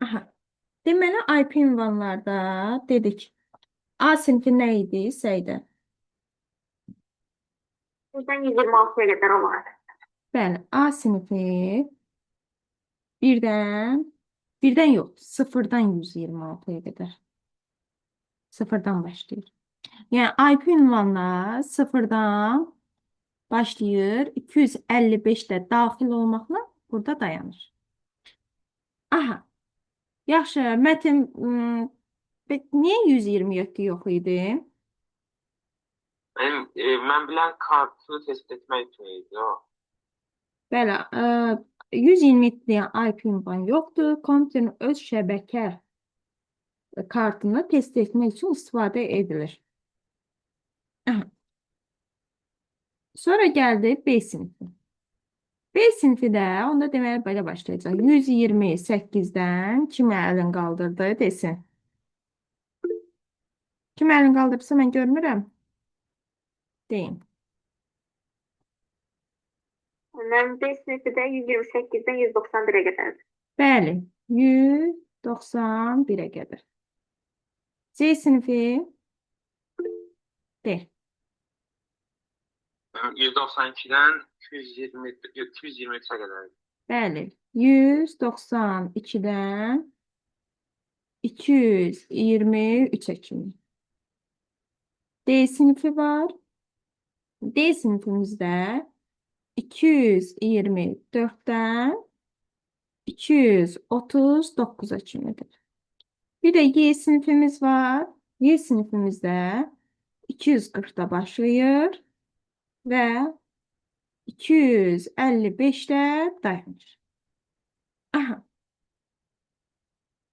Aha. Deməli, IP ünvanlarda dedik. A sinfi nə idi? S idi. Buradan 126'ya kadar olan. Bəli, A sinfi birdən yox, sıfırdan 126-ya qədər. Sıfırdan başlayır. Yəni IP ünvanlar sıfırdan başlayır, 255 də daxil olmaqla burada dayanır. Aha, yaxşı, Mətin, niyə 127 yox idi? Ben bilen kartını tespit etmek içiniydi o. Bəli, 127 deyən IP ünvan yoxdur. Kompüterin öz şəbəkə kartını test etmək üçün istifadə edilir. Aha. Sonra gəldi B sinfi. B sinfi də onda deməli belə başlayacaq. 128-dən kim əlini qaldırdı desin. Kim əlini qaldırırsa mən görmürəm. Deyin. Ben B sınıfı da 128'den 191'e kadar. Bəli, 191-ə qədər. C sinfi de. 192'den 223'e kadar. Bəli, 192-dən 223-ə kimi. D sinfi var. D sinifimizdə 224-dən 239-a kimidir. Bir də Y sinifimiz var. Y sinifimizdə 240-da başlayır və 255-də dayanır. Aha.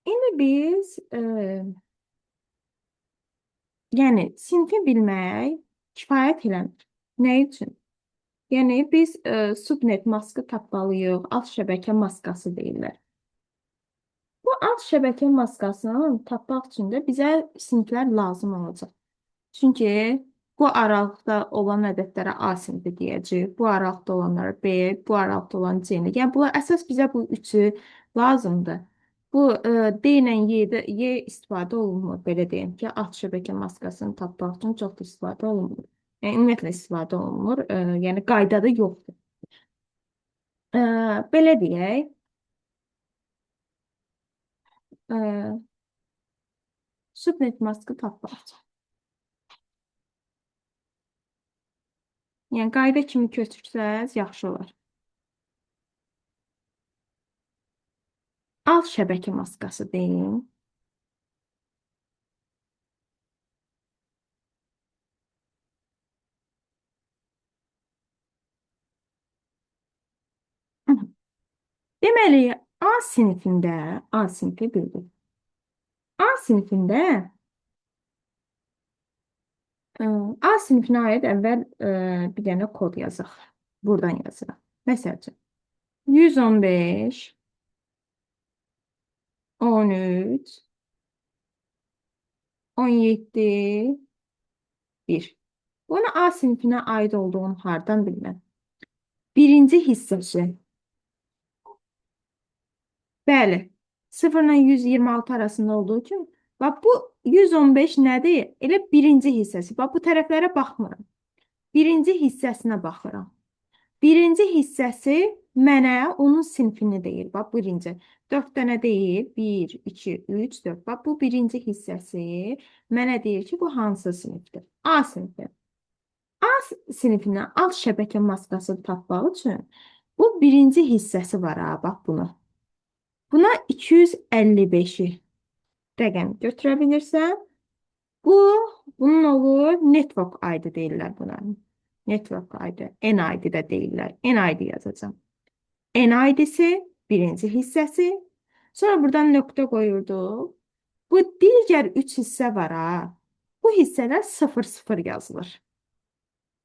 İndi biz yəni sinfi bilmək kifayət eləmir. Nə üçün? Yəni biz subnet maskı tapmalıyıq, alt şəbəkə maskası deyirlər. Bu alt şəbəkə maskasını tapmaq üçün də bizə siniflər lazım olacaq. Çünki bu aralıqda olan ədədlərə A sinfi deyəcəyik, bu aralıqda olanlara B, bu aralıqda olan C-ni. Yəni bunlar əsas bizə bu üçü lazımdır. Bu D ilə Y istifadə olunmur, belə deyim ki, alt şəbəkə maskasını tapmaq üçün çox da istifadə olunmur. Yəni ümumiyyətlə istifadə olunmur, yəni qaydada yoxdur. Belə deyək, subnet maskı tapmaq üçün. Yəni qayda kimi köçürsəz yaxşı olar. Alt şəbəkə maskası deyim. Deməli, A sinifində, A sinifi bildik. A sinifində A sinifinə aid əvvəl bir dənə kod yazaq. Buradan yazırıq. Məsəl üçün 115 13 17 1. Bunu A sinifinə aid olduğunu hardan bilməm? Birinci hissəsi. Bəli, 0 ilə 126 arasında olduğu üçün, bax bu 115 nədir? Elə birinci hissəsi. Bax bu tərəflərə baxmıram. Birinci hissəsinə baxıram. Birinci hissəsi mənə onun sinfini deyir. Bax birinci. 4 dənə deyil. 1, 2, 3, 4. Bax bu birinci hissəsi mənə deyir ki, bu hansı sinifdir? A sinifi. A sinifindən alt şəbəkə maskası tapmaq üçün bu birinci hissəsi var ha, bax bunu. Buna 255-i rəqəm götürə bilirsən. Bunun olur network ID deyirlər buna. Network ID, NID də deyirlər. NID yazacağım. NID-si birinci hissəsi. Sonra buradan nöqtə qoyurduq. Bu digər 3 hissə var ha. Bu hissələr 0-0 yazılır.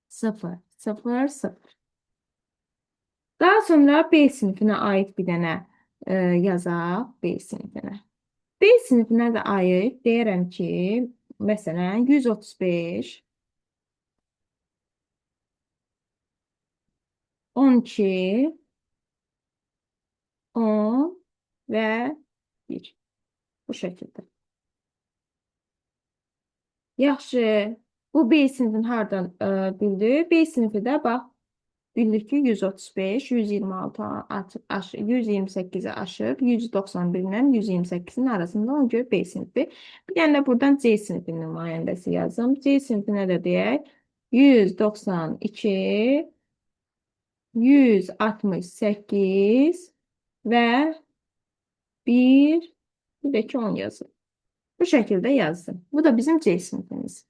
0, 0, 0. Daha sonra B sinifinə aid bir dənə yazaq. B sinifinə. B sinifinə də aid deyirəm ki, məsələn, 135, 12, 10 və 1. Bu şəkildə. Yaxşı. Bu B sinifini hardan bildik? B sinifi də bax bildik ki 135, 126 128-i aşır. 191-dən 128-in arasında ona görə B sinifi. Bir dənə də buradan C sinifinin nümayəndəsi yazım. C sinifinə də deyək 192, 168 və 1 də ki 10 yazım. Bu şəkildə yazdım. Bu da bizim C sinifimiz.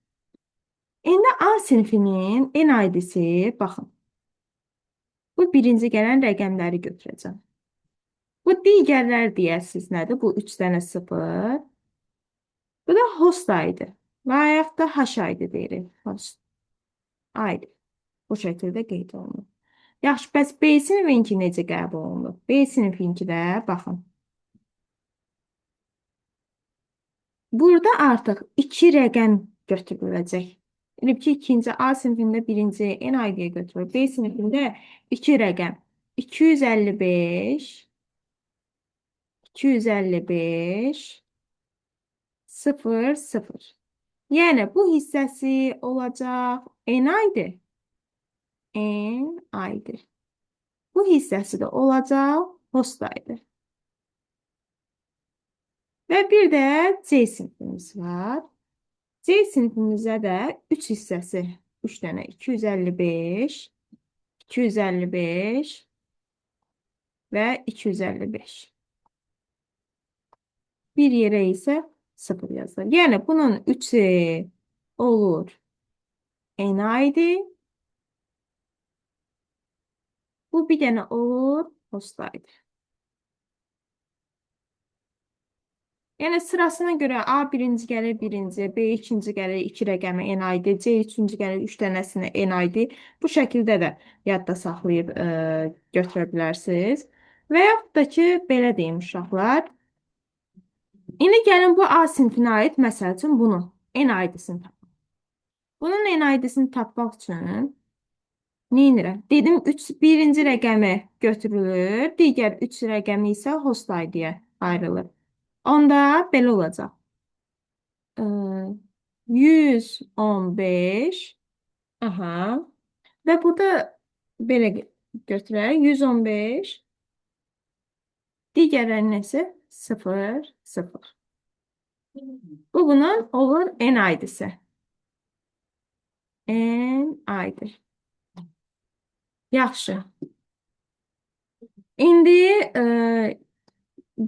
İndi A sinifinin en aidisi, baxın. Bu birinci gələn rəqəmləri götürəcəm. Bu digərlər deyəsiniz nədir? Bu 3 dənə 0. Bu da host aydı. Və yaxud da hash aydı deyirik. Host aydı. Bu şəkildə qeyd olunur. Yaxşı, bəs B sinifinki necə qəbul olunur? B sinifinki də, baxın. Burada artıq 2 rəqəm götürüləcək. Elə ki, ikinci A sinifində birinci en aydiyə götürülür. B sinifində 2 rəqəm. 255, 255, 0, 0. Yəni, bu hissəsi olacaq en aydı. En aydı. Bu hissəsi də olacaq host aydı. Və bir də C sinifimiz var. C sinifimizdə də 3 hissəsi, 3 dənə 255, 255 və 255. Bir yerə isə 0 yazılır. Yəni bunun 3-ü olur n-aydı. Bu bir dənə olur hostaydı. Yəni sırasına görə A birinci gəlir birinci, B ikinci gəlir 2 rəqəmi n-aydı, C üçüncü gəlir 3 dənəsini n-aydı. Bu şəkildə də yadda saxlayıb götürə bilərsiniz. Və yaxud da ki, belə deyim uşaqlar. İndi gəlin bu A sinifinə aid məsəl üçün bunu n-aydısını tapaq. Bunun n-aydısını tapmaq üçün nə edirəm? Dedim birinci rəqəmi götürülür, digər 3 rəqəmi isə host aydıya ayrılır. Onda belə olacaq. 115. Aha. Və burada belə götürək. 115. Digərlərinin isə 0, 0. Bu bunun olur n aydısı. N aydı. Yaxşı. İndi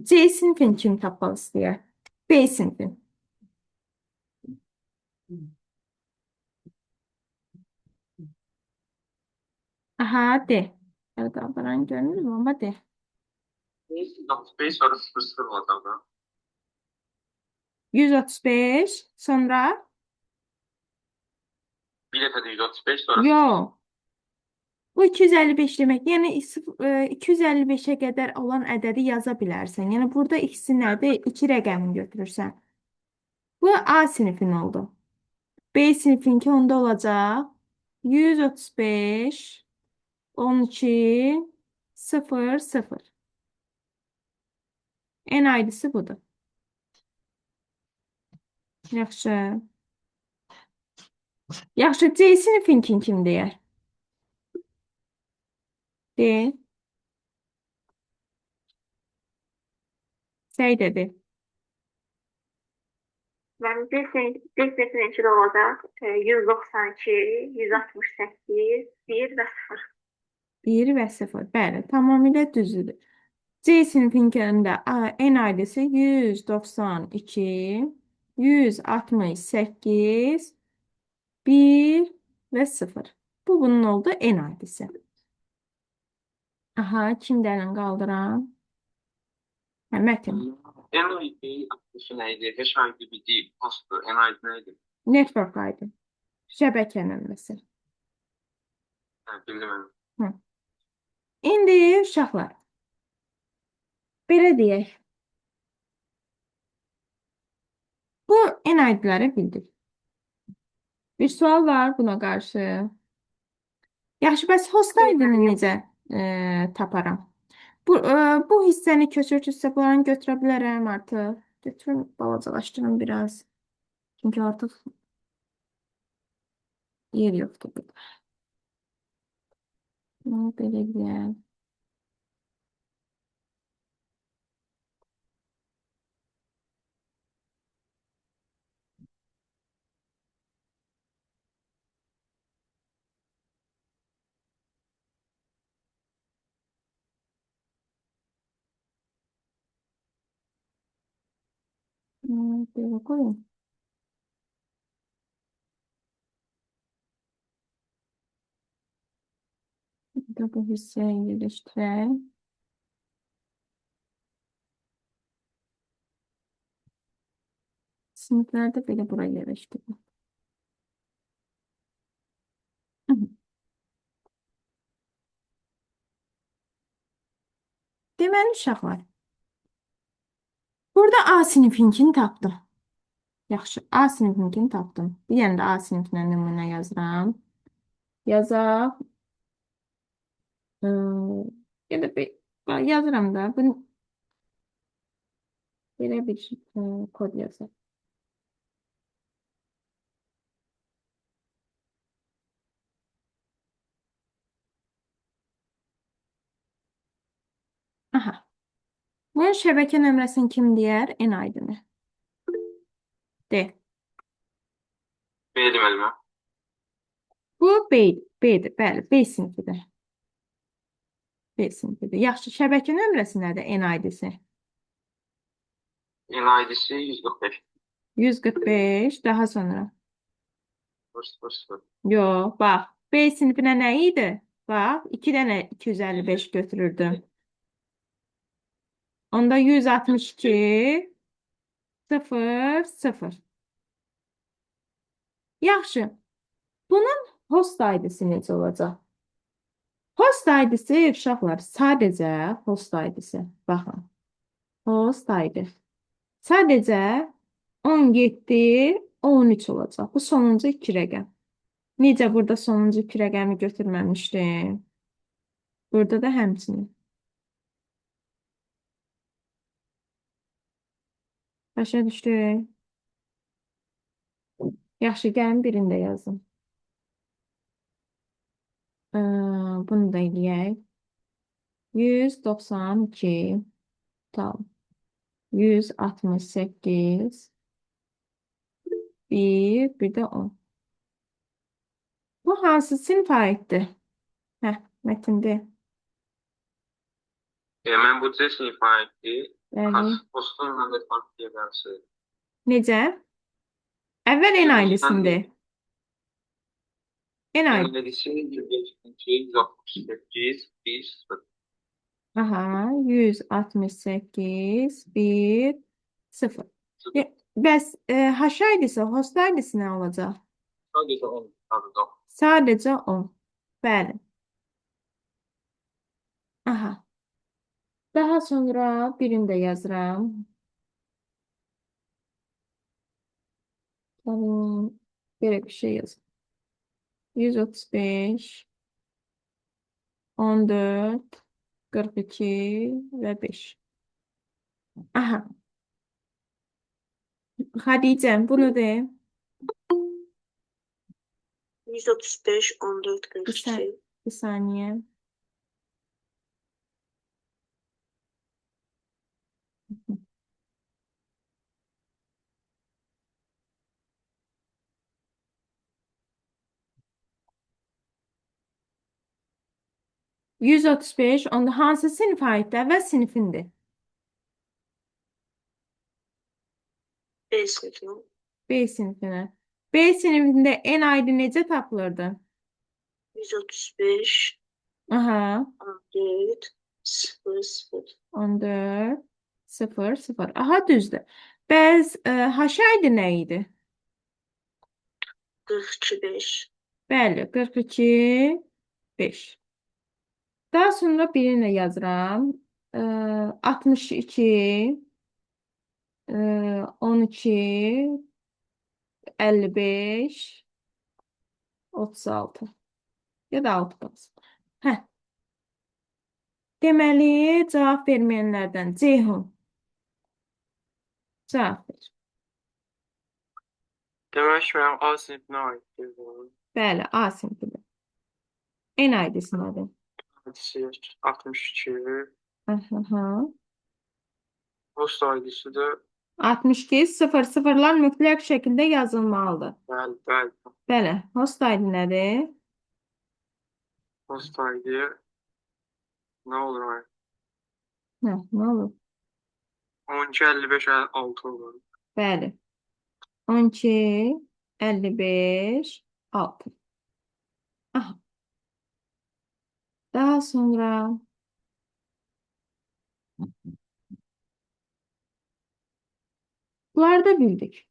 C sinifini kim tapmaq istəyir? B sinifini. Aha, D. Evet, ben görmüyorum ama D. 135 sonra 00 olacaq da. 135 sonra Bir dəfə də 135 sonra yok. Bu 255 demək. Yəni 255-ə qədər olan ədədi yaza bilərsən. Yəni burada ikisi nədir? 2 rəqəmini götürürsən. Bu A sinifin oldu. B sinifinki onda olacaq 135 12 0 0. En aydısı budur. Yaxşı. Yaxşı, C sinifinkin kim deyər? D. Şey dedi. Mənim D sinifinki də olacaq 192, 168, 1 və 0. 1 və 0. Bəli, tamamilə düzdür. C sinifinkində en aydısı 192, 168, 1 və 0. Bu bunun oldu en aydısı. Aha, kimdən qaldıram? Hə, Mətin. NID 60 neydi? HID bir postu. NID neydi? Network aydı. Şəbəkə nömrəsi. Bildim. Hı. İndi uşaqlar. Belə deyək. Bu en aydıları bildik. Bir sual var buna qarşı. Yaxşı, bəs host aydını necə taparam? Bu hissəni köçürücü hesablarını götürə bilərəm artıq. Götürün, balacalaşdırın biraz. Çünkü artıq yer yoxdur burada. Belə deyək. Belə qoyun. Burada bu hissəyə yerləşdirək. Sinifləri də belə buraya yerləşdirin. Deməli uşaqlar, burada A sinifinkini tapdım. Yaxşı, A sinifinkini tapdım. Bir dənə də A sinifinə nümunə yazıram. Yazaq. Ya da yazıram da. Belə bir kod yazaq. Aha. Bunun şəbəkə nömrəsini kim deyər? En aydını. De. Benim elime. Bu B'dir. Bəli, B sinifidir. B sinifidir. Yaxşı, şəbəkə nömrəsi nədir? En aydisi. En ID'si 145. 145, daha sonra. 000. Yo, bax. B sinifinə nə idi? Bax, 2 dənə 255 götürürdüm. Onda 162, 0, 0. Yaxşı. Bunun host ID'si necə olacaq? Host ID'si uşaqlar sadəcə host ID'si. Baxın. Host ID. Sadəcə 17, 13 olacaq. Bu sonuncu 2 rəqəm. Necə burada sonuncu 2 rəqəmi götürməmişdim? Burada da həmçinin. Başa düşdük. Yaxşı, gəlin birində yazın. Bunu da eləyək. 192 tam 168 bir də 10. Bu hansı sinifə aiddir? Hə, mətndə. Ben bu C sınıfa aitti. Bəli. Postun da farklı yerlerse. Necə? Əvvəl en aidəsində. En En aid. ID'si 168, 1, Aha, 168 1 0. Bəs haş aidisi, host aidisi nə olacaq? Sadece 10. Pardon. Sadəcə 10. Bəli. Aha. Daha sonra birini də yazıram. Tamam. Belə bir şey yazım. 135 14 42 və 5. Aha. Xədicəm, bunu de. 135, 14, Bir 42. bir saniye. Yüz otuz beş, onda hansı sinifə aiddir? Əvvəl sinifindir. B sınıfına. B sinifinə. B sinifində en aidi necə tapılırdı? 135, Aha. 14, 0, 0. 14 0 0. Aha, düzdür. Bəs haş aidi nə idi? 42, 5. Bəli, 42 5. Daha sonra birini yazıram. 62 12 55 36 ya da 6 qalsın. Hə. Deməli, cavab verməyənlərdən Ceyhun. Cavab ver. Demək mənim A sinifinə aiddir bu. Bəli, A sinfidir. En aidisi nədir? Hadisi 62. Aha. Post aidisi də 62 sıfır sıfırlar mütləq şəkildə yazılmalıdır. bəli, bəli. Bəli, host ID nədir? Post aidi nə olur mənim? Nə olur? 12, 55, 6 olur. Bəli. 12 55 6. Aha. Daha sonra bunları da bildik.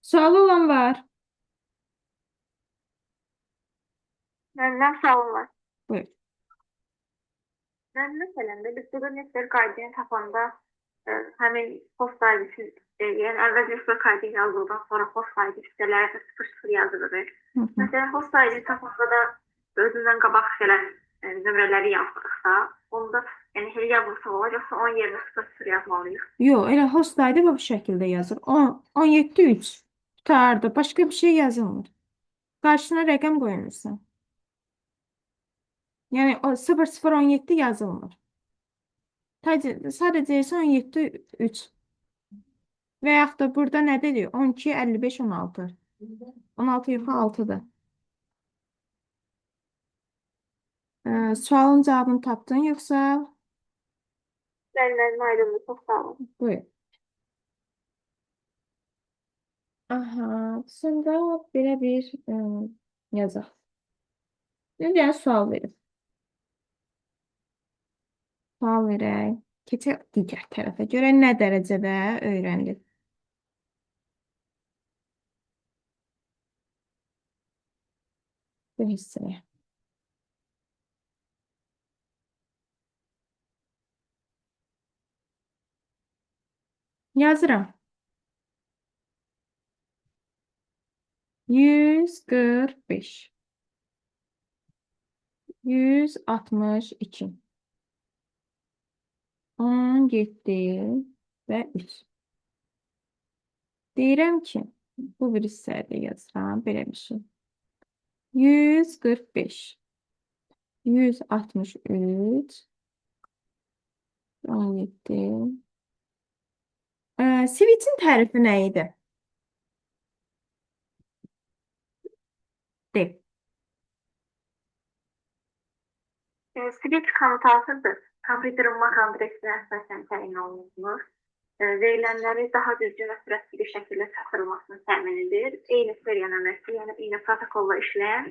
Sualı olan var. Məndən sualım var. Buyur. Mən məsələn də biz burada network ID-ni tapanda həmin post ID-si, yəni əvvəl network ID yazıldıqdan sonra post ID sitələrdə 00 yazılır. Hı hı. Məsələn, post ID tapanda da özündən qabaq gələn nömrələri yazdırıqsa, onda yəni elə yazılsa olacaq, yoxsa 10 yerinə 00 yazmalıyıq. Yox, elə host ID bu şəkildə yazır. 10, 17 3 tutardı. Başqa bir şey yazılmır. Qarşısına rəqəm qoyulmuşsan. Yəni o 0017 yazılmır. Sadəcə 17 3. Və yaxud da burada nə dedik? 12 55 16. 16 yox 6-dır. Sualın cavabını tapdın yoxsa? Mənim aydındır, çox sağ olun. Buyur. Aha, sonra belə bir yazaq. Bir sual verim. Sual verək. Keçək digər tərəfə. Görək nə dərəcədə öyrəndik. Bu hissəyə. Yazıram. 145 162 17 və 3. Deyirəm ki, bu bir hissədə yazıram. Belə bir şey. 145 163 17. Switch'in tərifi nə idi? De. Switch kommutatordur. Kompüterin MAC adresinə əsasən təyin olunur. Verilənləri daha düzgün və sürətli bir şəkildə çatdırılmasını təmin edir. Eyni seriya nömrəsi, yəni eyni protokolla işləyən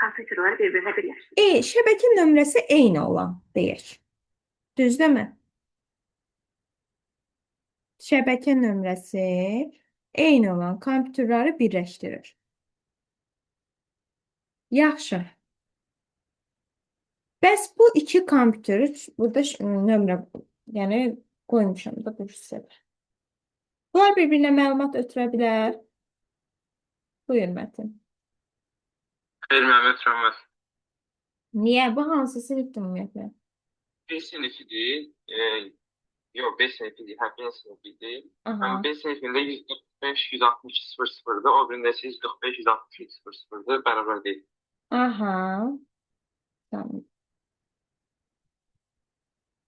kompüterlər bir-birinə birləşdirir. Şəbəkə nömrəsi eyni olan deyək. Düzdürmü? Şəbəkə nömrəsi eyni olan kompüterləri birləşdirir. Yaxşı. Bəs bu iki kompüter, burada nömrə, yəni qoymuşam da bu hissədə. Bunlar bir-birinə məlumat ötürə bilər. Buyur Mətin. Xeyr, mənim ötürəməz. Niyə? Bu hansı sinifdir ümumiyyətlə? B sinifidir. Yox, B sinifidir. Hə, B sinifidir. Aha. B sinifində 145, 160, 00'dır. O birində isə 145, 163, 00'dır. Bərabər deyil. Aha. Tamam.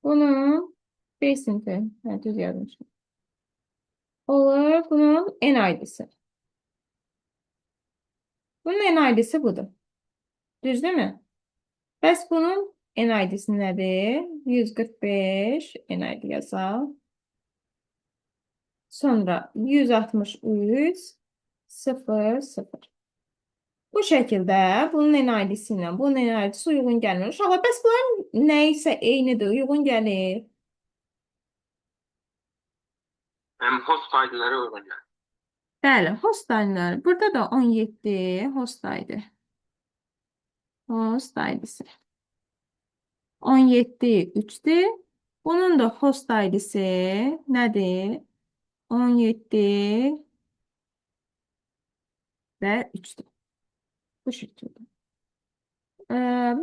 Bunun B sinifi. Hə, düz yazmışım. Olur. Bunun en ID'si. Bunun en ID'si budur. Düz değil mi? Bəs bunun en ID'si nədir? 145 en ID yazaq. Sonra 163 0 0. Bu şəkildə bunun en ID'si ilə bunun en ID'si uyğun gəlmir. Uşaqlar, bəs bunların nə isə eynidir, uyğun gəlir. Host faydaları uyğun gəlir. Bəli, host ID-ləri. Burada da 17 host ID. Host ID'si. 17 3'dür. Bunun da host ID'si nədir? 17 və 3'dür. Bu şəkildə.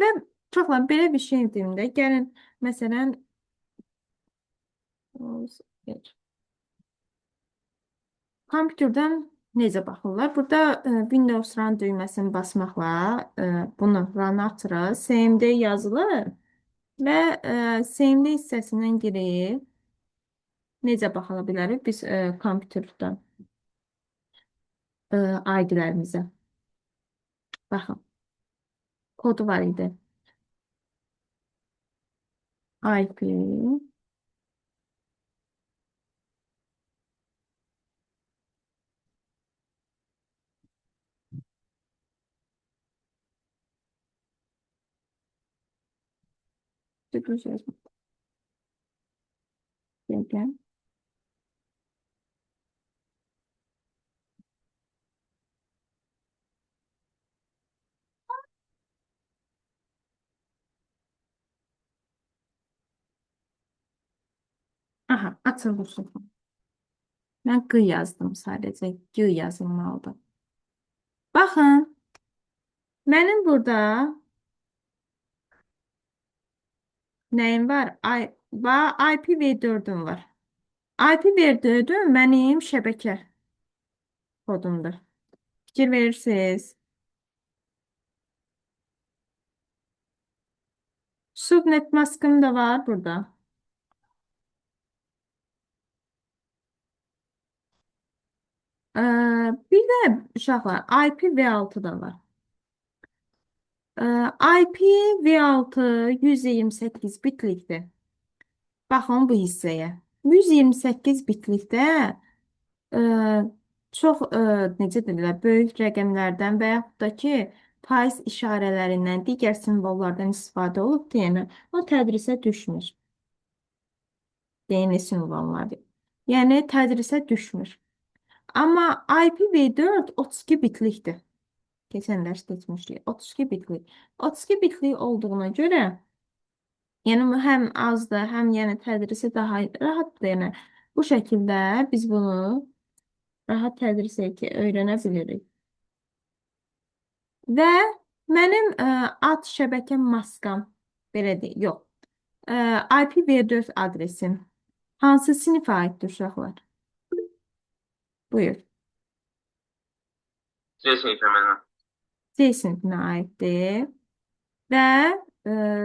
Və çoxlar belə bir şey dediyimdə gəlin məsələn kompüterdən necə baxırlar? Burada Windows Run düyməsini basmaqla bunu run açırıq. CMD yazılır və CMD hissəsindən girib necə baxa bilərik biz kompüterdən ID-lərimizə. Baxın, kodu var idi. IP sürpriz yazma. Bekle. Aha, açılmışım. Ben G yazdım sadece. G yazılmalıdır. Baxın, mənim burada nəyim var? IPv4'üm var. IPv4'üm mənim şəbəkə kodumdur. Fikir verirsiniz. Subnet maskım da var burada. Bir də uşaqlar IPv6 da var. IPv6 128 bitlikdir. Baxın bu hissəyə. 128 bitlikdə çox necə deyirlər, böyük rəqəmlərdən və yaxud da ki, faiz işarələrindən, digər simvollardan istifadə olub deyənə, o tədrisə düşmür. Deyəni simvolları. Yəni tədrisə düşmür. Amma IPv4 32 bitlikdir. Keçən dərs keçmişdik. 32 bitlik. 32 bitlik olduğuna görə yəni həm azdır, həm yəni tədrisi daha rahatdır. Yəni bu şəkildə biz bunu rahat tədris öyrənə bilirik. Və mənim ad şəbəkə maskam belə deyil, yox. IPv4 adresim hansı sinifə aiddir uşaqlar? Buyur. C sınıfı məndən. C sinifinə aiddir. Və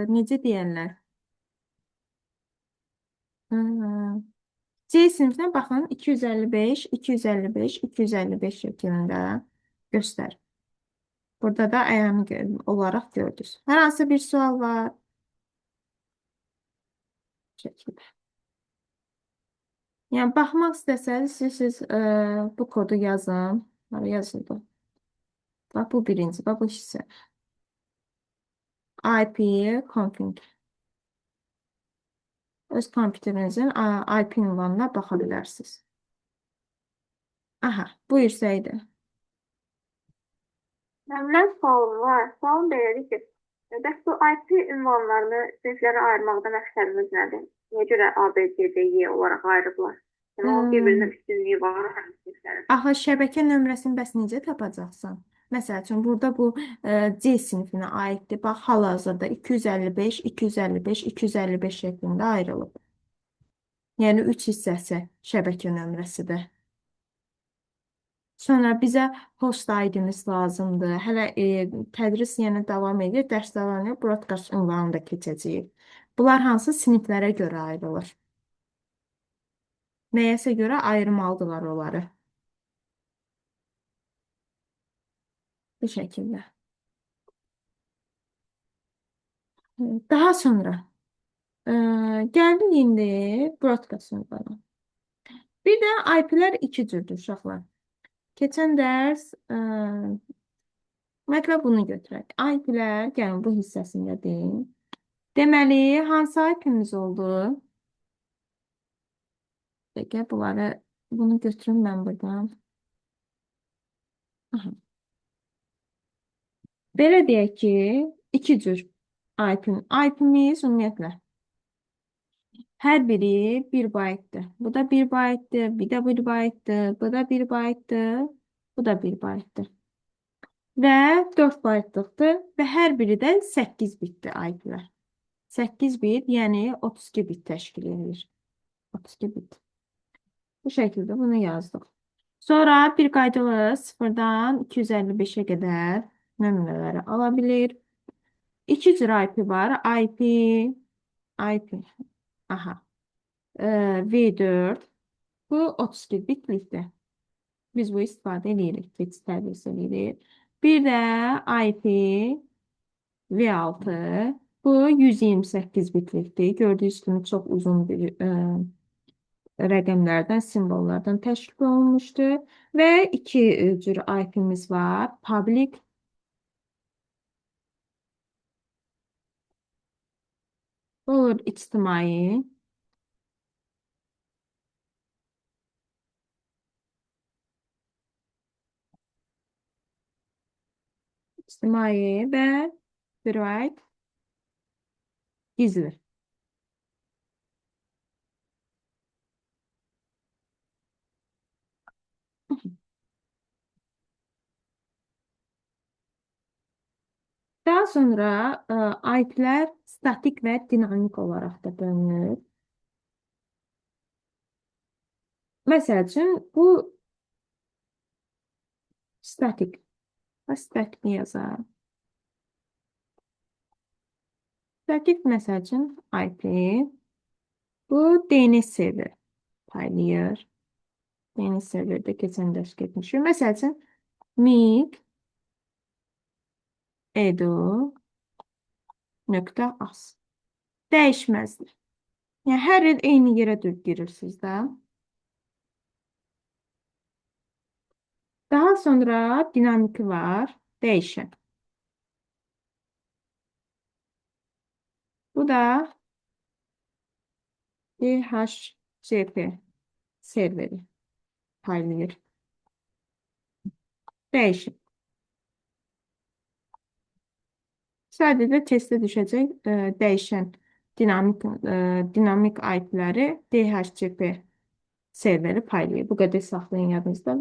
necə deyərlər? C sinifinə baxın 255, 255, 255 şəklində göstər. Burada da ayağını olaraq gördünüz. Hər hansı bir sual var? Şəkildə. Yəni baxmaq istəsəniz siz bu kodu yazın. Yazıldı. Bax bu birinci, bax bu hissə. IP config. Öz kompüterinizin IP ünvanına baxa bilərsiniz. Aha, buyursaydı. Məndən sualım var. Sualım belədir ki, bəs bu IP ünvanlarını siniflərə ayırmaqda məqsədimiz nədir? Niyə görə A, B, C, D, E olaraq ayırıblar? Yəni onun bir-birindən üstünlüyü var həmin siniflərin. Axı şəbəkə nömrəsini bəs necə tapacaqsan? Məsəl üçün burada bu C sinifinə aiddir. Bax hal-hazırda 255, 255, 255 şəklində ayrılıb. Yəni 3 hissəsi şəbəkə nömrəsidir. Sonra bizə host ID-miz lazımdır. Hələ tədris yenə davam edir, dərs davam edir, broadcast ünvanını da keçəcəyik. Bunlar hansı siniflərə görə ayrılır? Nəyəsə görə ayırmalıdırlar onları. Bu şəkildə. Daha sonra gəldik indi broadcast ünvanı. Bir də IP-lər iki cürdür uşaqlar. Keçən dərs mətləb bunu götürək. IP-lər, gəlin bu hissəsində deyim. Deməli, hansı IP-miz oldu? Peki, bunu götürüm mən buradan. Aha. Belə deyək ki, iki cür IP-miz ümumiyyətlə. Hər biri 1 baytdır. Bu da 1 baytdır, bir də 1 baytdır, bu da 1 baytdır, bu da 1 baytdır. Və 4 baytlıqdır və hər biri də 8 bitdir IP-lər. 8 bit, yəni 32 bit təşkil edir. 32 bit. Bu şəkildə bunu yazdıq. Sonra bir qayda olaraq 0-dan 255-ə qədər nömrələri ala bilir. İki cür IP var. IP. Aha. V4. Bu 32 bitlikdir. Biz bu istifadə edirik. Text tərbiyəsi edirik. Bir də IP V6. Bu 128 bitlikdir. Gördüyünüz kimi çox uzun bir rəqəmlərdən, simvollardan təşkil olunmuşdur. Və iki cür IP'miz var. Public olur ictimai. İctimai və private gizli. Daha sonra IP'lər statik və dinamik olaraq da bölünür. Məsəl üçün, bu statik. Statik yazar. Statik məsəl üçün IP. Bu DNS server paylayır. DNS serverdə keçən dərs getmişik. Məsəl üçün, mig edu.az dəyişməzdir. Yəni, hər il eyni yerə girirsiniz də. Daha sonra dinamiki var, dəyişən. Bu da DHCP serveri paylayır. Dəyişən. Sadəcə testə düşəcək dəyişən dinamik IP-ləri DHCP serveri paylayır. Bu qədər saxlayın yadınızda.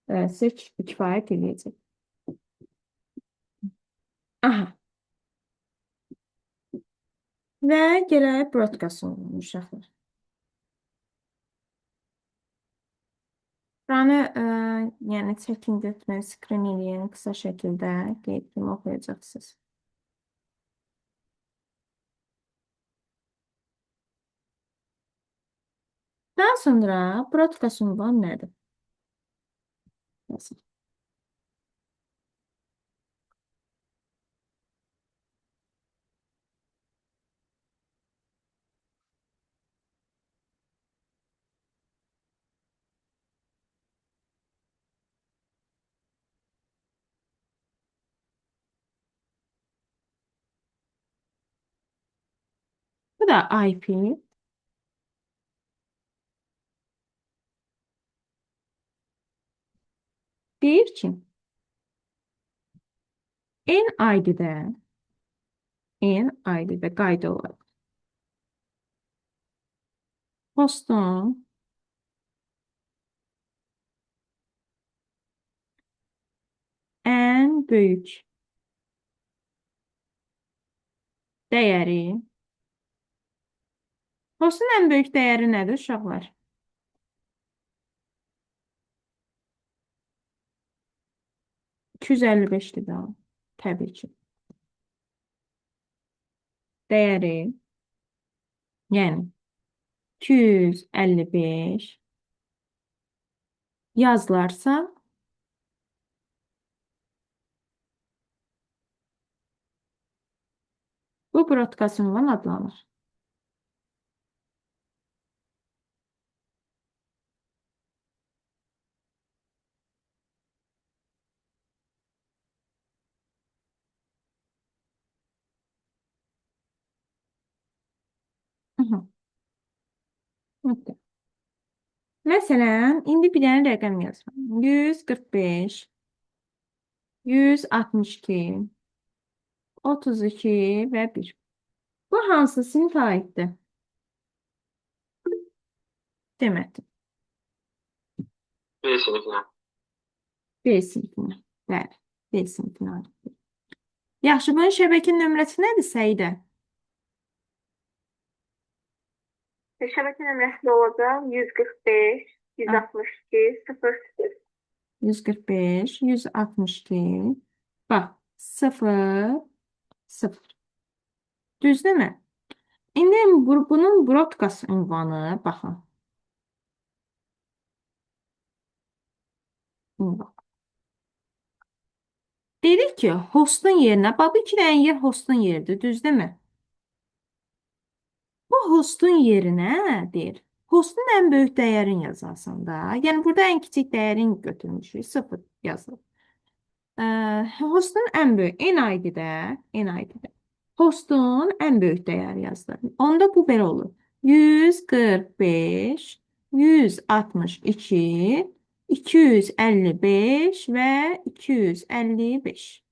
Sizə kifayət edəcək. Aha. Və gələk broadcast olunmuş uşaqlar. Buranı yəni çəkin götürün, screen eləyin, qısa şəkildə qeyd kimi oxuyacaqsınız. Daha sonra broadcast ünvan nədir? Yazın. Bu da IP. Deyir ki, N-ID-də qayda olaraq hostun ən böyük dəyəri. Hostun ən böyük dəyəri nədir uşaqlar? 255-dir də. Təbii ki. Dəyəri, yəni 255 yazılarsa bu broadcast ünvan adlanır. Məsələn, indi bir dənə rəqəm yazıram. 145, 162, 32 və 1. Bu hansı sinif aiddir? Demədim. B sinifinə. B sinifinə. Bəli, B sinifinə aiddir. Yaxşı, bunun şəbəkə nömrəsi nədir Səidə? Şəbəkə nömrəsi olacaq 145, 162 0 0. 145, 162. Bax, 0, 0. Düzdürmü? İndi bunun broadcast ünvanı, baxın. İndi bax. Dedik ki, hostun yerinə, bax, bu iki dənə yer hostun yeridir, düzdürmü? Bu hostun yerinə deyir. Hostun ən böyük dəyərin yazarsan da. Yəni burada ən kiçik dəyərin götürmüşük. 0 yazılıb. Hostun ən böyük NID-də, NID-də. Hostun ən böyük dəyəri yazılır. Onda bu belə olur. 145, 162, 255 və 255.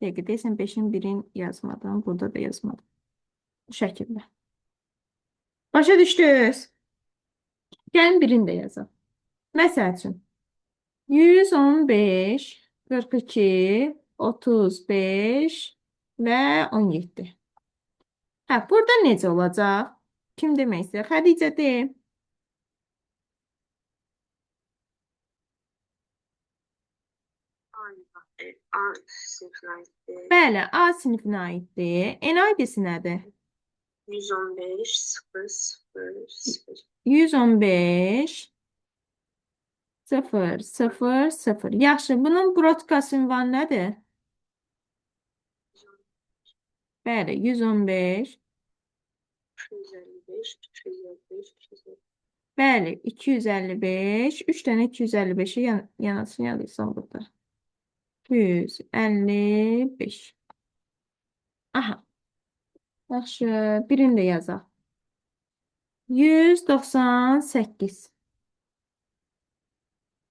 Dəqiq deyəsən 5-in birini yazmadım. Burada da yazmadım. Bu şəkildə. Başa düşdünüz? Gəlin birini də yazaq. Məsəl üçün 115, 42, 35 və 17. Hə, burada necə olacaq? Kim demək istəyir? Xədicə de. A sınıfına aittir. Bəli, A sinifinə aiddir. NID-si nədir? 115 0 0 0. 115 0 0 0. Yaxşı, bunun broadcast ünvanı nədir? Bəli, 115. 255 255 255. Bəli, 255. 3 dənə 255-i yanasını yazırsan burada. 255. Aha. Yaxşı, birini də yazaq. 198.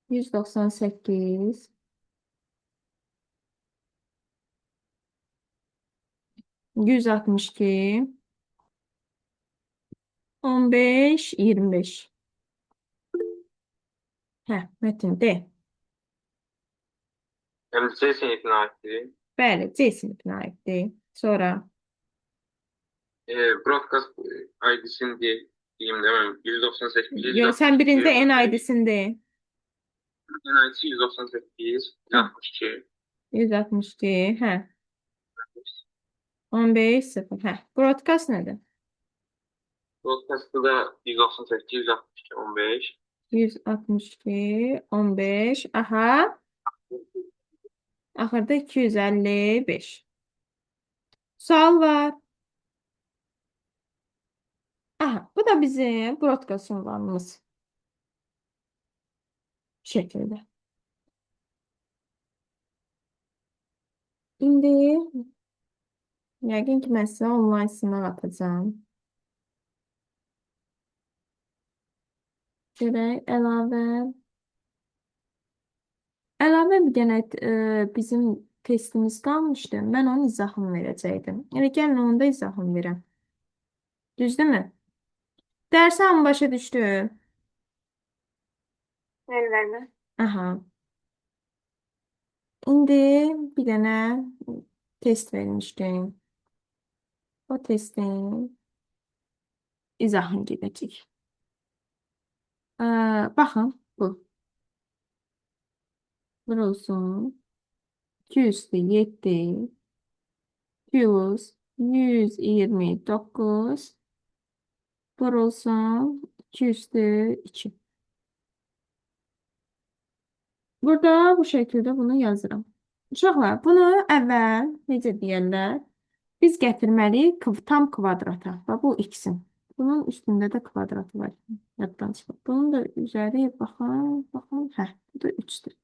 198. 162. 15, 25. Hə, Metin de. Yəni C sinifinə aiddir. Bəli, C sinifinə aiddir. Sonra Broadcast ID-sini deyim də mən 198. yo, sən birində NID-sini de. NID 198 162. 162, hə. 15, 0, hə. Broadcast nədir? Broadcast'da da 198 162 15. 162, 15, aha. Axırda 255. Sual var. Aha, bu da bizim broadcast ünvanımız. Bu şəkildə. İndi yəqin ki, mən sizə onlayn sınav atacağım. Görək, əlavə. Əlavə bir dənə bizim testimiz qalmışdı. Mən onun izahını verəcəkdim. Yəni, gəlin onda izahını verəm. Düzdürmü? Dərsi hamı başa düşdü. Ellərlə. Aha. İndi bir dənə test vermişdim. O testin izahını gedəcək. Baxın, bu. Burası 207 plus 129 burası 202. Burada bu şəkildə bunu yazıram. Uşaqlar, bunu əvvəl necə deyərlər? Biz gətirməliyik tam kvadrata. Və bu x-in. Bunun üstündə də kvadratı var. Yaddan çıxıb. Bunun da üzəri baxın, baxın. Hə, bu da 3-dür.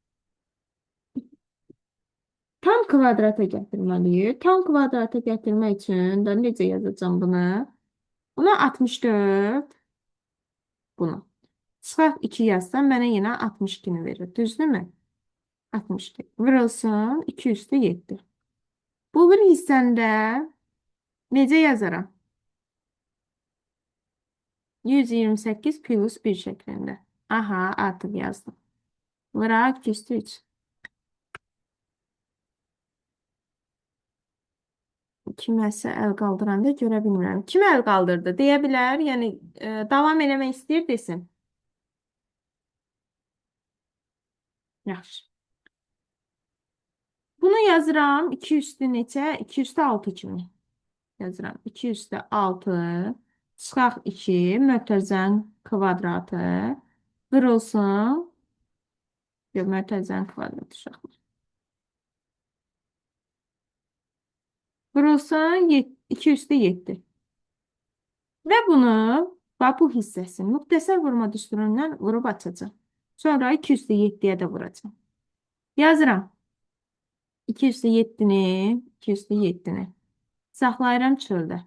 Tam kvadrata gətirməliyik. Tam kvadrata gətirmək üçün də necə yazacağım bunu? Buna 64. Bunu. Çıxaq 2 yazsam mənə yenə 62-ni verir. Düzdürmü? 62. Vurulsun 2 üstü 7. Bu bir hissəndə necə yazaram? 128 plus 1 şəklində. Aha, artıq yazdım. Vuraq 2 üstü 3. Kiməsə əl qaldıranda görə bilmirəm. Kim əl qaldırdı? Deyə bilər. Yəni, davam eləmək istəyir desin. Yaxşı. Bunu yazıram 2 üstü neçə? 2 üstü 6 kimi. Yazıram. 2 üstü 6 çıxaq 2 mötərizənin kvadratı vurulsun. Yox, mötərizənin kvadratı uşaqlar. Vurulsun 2 üstü 7. Və bunu bax bu hissəsini müxtəsər vurma düsturundan vurub açacağım. Sonra 2 üstü 7-yə də vuracağım. Yazıram. 2 üstü 7-ni, 2 üstü 7-ni. Saxlayıram çöldə.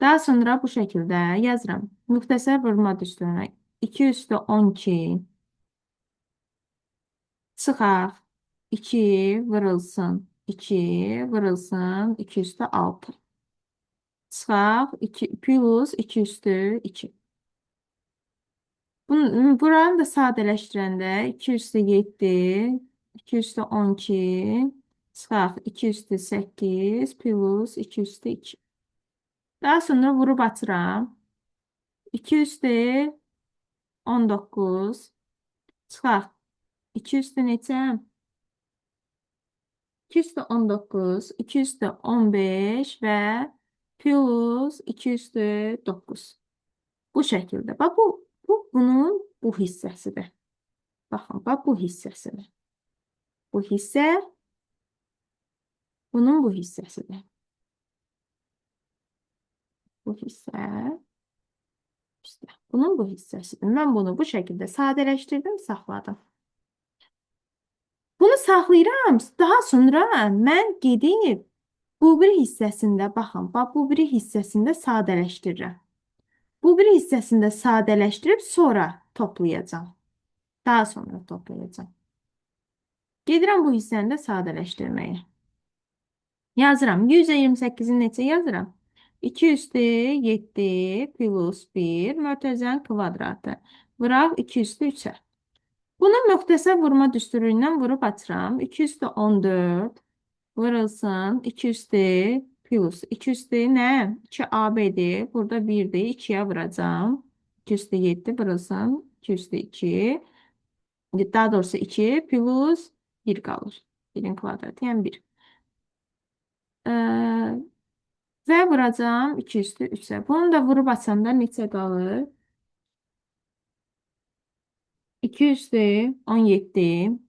Daha sonra bu şəkildə yazıram. Müxtəsər vurma düsturuna 2 üstü 12 çıxaq 2 vurulsun 2 vurulsun 2 üstü 6 çıxaq 2 plus 2 üstü 2. Buranı da sadələşdirəndə 2 üstü 7 2 üstü 12 çıxaq 2 üstü 8 plus 2 üstü 2. Daha sonra vurub atıram. 2 üstü 19 çıxaq 2 üstü neçə? 2 üstü 19, 2 üstü 15 və plus 2 üstü 9. Bu şəkildə. Bax, bunun bu hissəsidir. Baxın, bax, bu hissəsidir. Bu hissə bunun bu hissəsidir. Bu hissə işte, bunun bu hissəsidir. Mən bunu bu şəkildə sadələşdirdim, saxladım. Bunu saxlayıram. Daha sonra mən gedib bu bir hissəsində, baxın, bax, bu bir hissəsində sadələşdirirəm. Bu bir hissəsində sadələşdirib sonra toplayacağım. Daha sonra toplayacağım. Gedirəm bu hissəni də sadələşdirməyə. Yazıram. 128-i neçə yazıram? 2 üstü 7 plus 1 mötərizənin kvadratı. Vuraq 2 üstü 3-ə. Bunu müxtəsər vurma düsturu ilə vurub açıram. 2 üstü 14 vurulsun. 2 üstü plus 2 üstü nə? 2 AB'dir. Burada 1'dir. 2'yə vuracağım. 2 üstü 7 vurulsun. 2 üstü 2. Daha doğrusu 2 plus 1 qalır. 1'in kvadratı, yəni 1. Və vuracağım 2 üstü 3'ə. Bunu da vurub açanda neçə qalır? 2 üstü 17.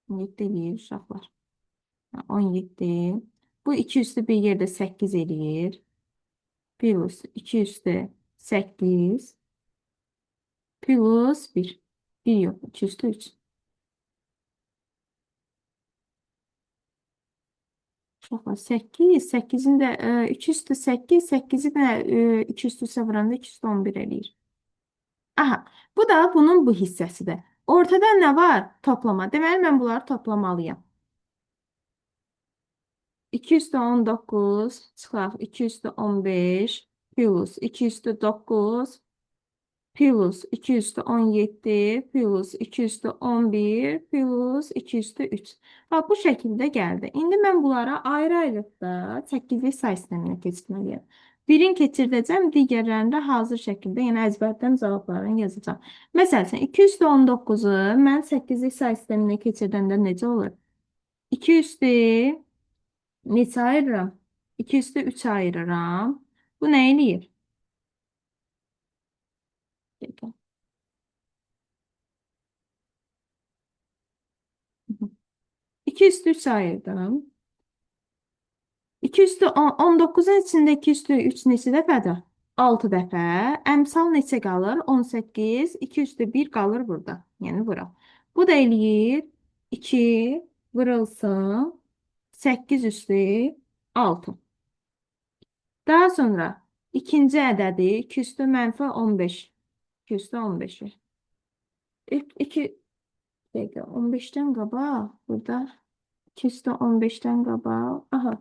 17 eləyir uşaqlar. 17. Bu 2 üstü bir yerdə 8 eləyir. Plus 2 üstü 8. Plus 1. 1 yox. 2 üstü 3. Uşaqlar 8. 8'in də 2 üstü 8. 8'i də 2 üstü vuranda 2 üstü 11 eləyir. Aha. Bu da bunun bu hissəsidir. Ortada nə var? Toplama. Deməli, mən bunları toplamalıyam. 2 üstü 19 çıxaq 2 üstü 15 plus 2 üstü 9 plus 2 üstü 17 plus 2 üstü 11 plus 2 üstü 3. Bax, bu şəkildə gəldi. İndi mən bunlara ayrı-ayrılıqda 8'lik say sisteminə keçirməliyəm. Birini keçirdəcəm, digərlərini də hazır şəkildə, yəni əzbərdən cavablarını yazacağım. Məsələn, 2 üstü 19'u mən 8'lik say sisteminə keçirdəndə necə olur? 2 üstü neçə ayırıram? 2 üstü 3 ayırıram. Bu nə eləyir? 2 üstü 3 ayırdım. 2 üstü 19'un içində 2 üstü 3 neçə dəfədir? 6 dəfə. Əmsal neçə qalır? 18. 2 üstü 1 qalır burada. Yəni bura. Bu da eləyir 2 vurulsun 8 üstü 6. Daha sonra ikinci ədədi 2 üstü mənfi 15. 2 üstü 15'i. 2 dəqiqə 15'dən qabaq burada 2 üstü 15'dən qabaq. Aha.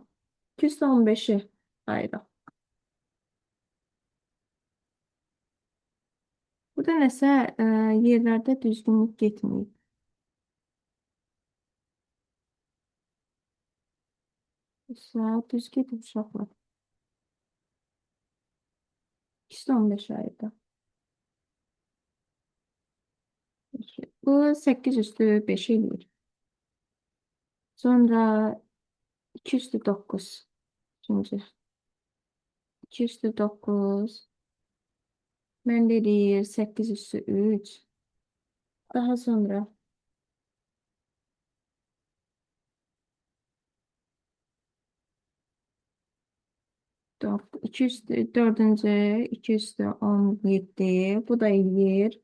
2 üstü 15'i ayrı. Burada nəsə yerlərdə düzgünlük getməyib. Düz gedib uşaqlar. 2 üstü 15 ayrı. Bu 8 üstü 5 eləyir. Sonra 2 üstü 9. Üçüncü. 2 üstü 9. Mən eləyir 8 üstü 3. Daha sonra 2 üstü 4. 2 üstü 17. Bu da eləyir.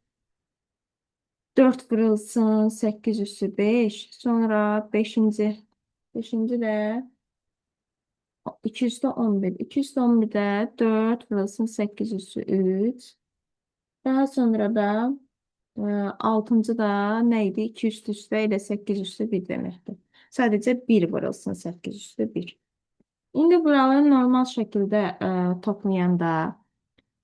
4 vurulsun 8 üstü 5. Sonra 5. 5. de 2 üstü 11. 2 üstü 11'de 4 vurulsun 8 üstü 3. Daha sonra da 6. da neydi? 2 üstü üstə ilə 8 üstü 1 deməkdir. Sadəcə 1 vurulsun 8 üstü 1. İndi buraları normal şəkildə toplayanda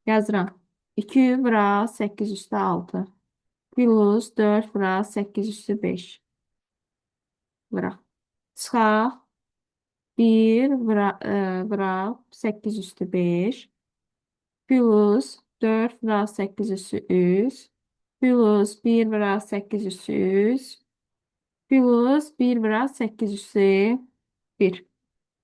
yazıram. 2 vura 8 üstü 6. Plus 4 vura 8 üstü 5. Vura. Çıxaq. 1 vura 8 üstü 5. Plus 4 vura 8 üstü 3. Plus 1 vura 8 üstü 3. Plus 1 vura 8 üstü 1.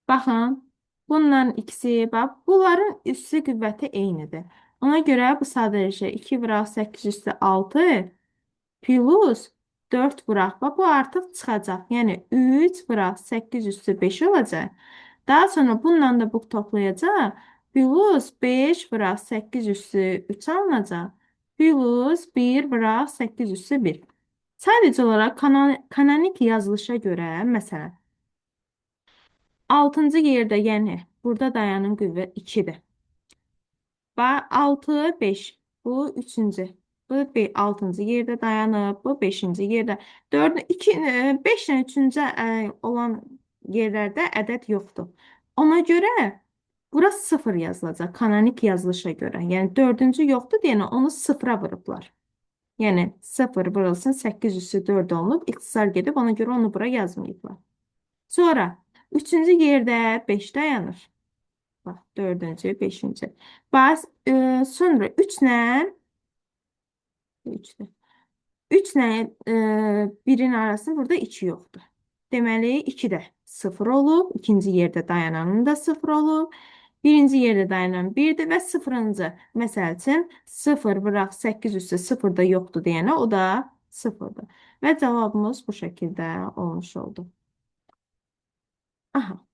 Baxın. Bunların ikisi, bax, bunların üstü qüvvəti eynidir. Ona görə bu sadələşir. 2 vura 8 üstü 6 plus 4 vuraq. Bax, bu artıq çıxacaq. Yəni 3 vuraq 8 üstü 5 olacaq. Daha sonra bununla da bu toplayacaq. Plus 5 vuraq 8 üstü 3 alınacaq. Plus 1 vuraq 8 üstü 1. Sadəcə olaraq kanonik yazılışa görə, məsələn, 6-cı yerdə, yəni burada dayanan qüvvə 2-dir. 6, 5. Bu 3-cü. Bu 6-cı yerdə dayanıb. Bu 5-ci yerdə. 4, 2, 5 ilə 3-cü olan yerlərdə ədəd yoxdur. Ona görə bura 0 yazılacaq. Kanonik yazılışa görə. Yəni 4-cü yoxdur deyənə onu 0-a vurublar. Yəni 0 vurulsun 8 üstü 4 olunub. İxtisar gedib ona görə onu bura yazmayıblar. Sonra 3-cü yerdə 5 dayanır. Bax, 4-cü, 5-ci. Bax, sonra 3 ilə 3 ilə 1-in arasında burada 2 yoxdur. Deməli, 2 də 0 olub. İkinci yerdə dayananın da 0 olub. Birinci yerdə dayanan 1-dir və 0-cı. Məsəl üçün 0 vuraq 8 üstü 0 da yoxdur deyənə o da 0-dır. Və cavabımız bu şəkildə olmuş oldu. Aha.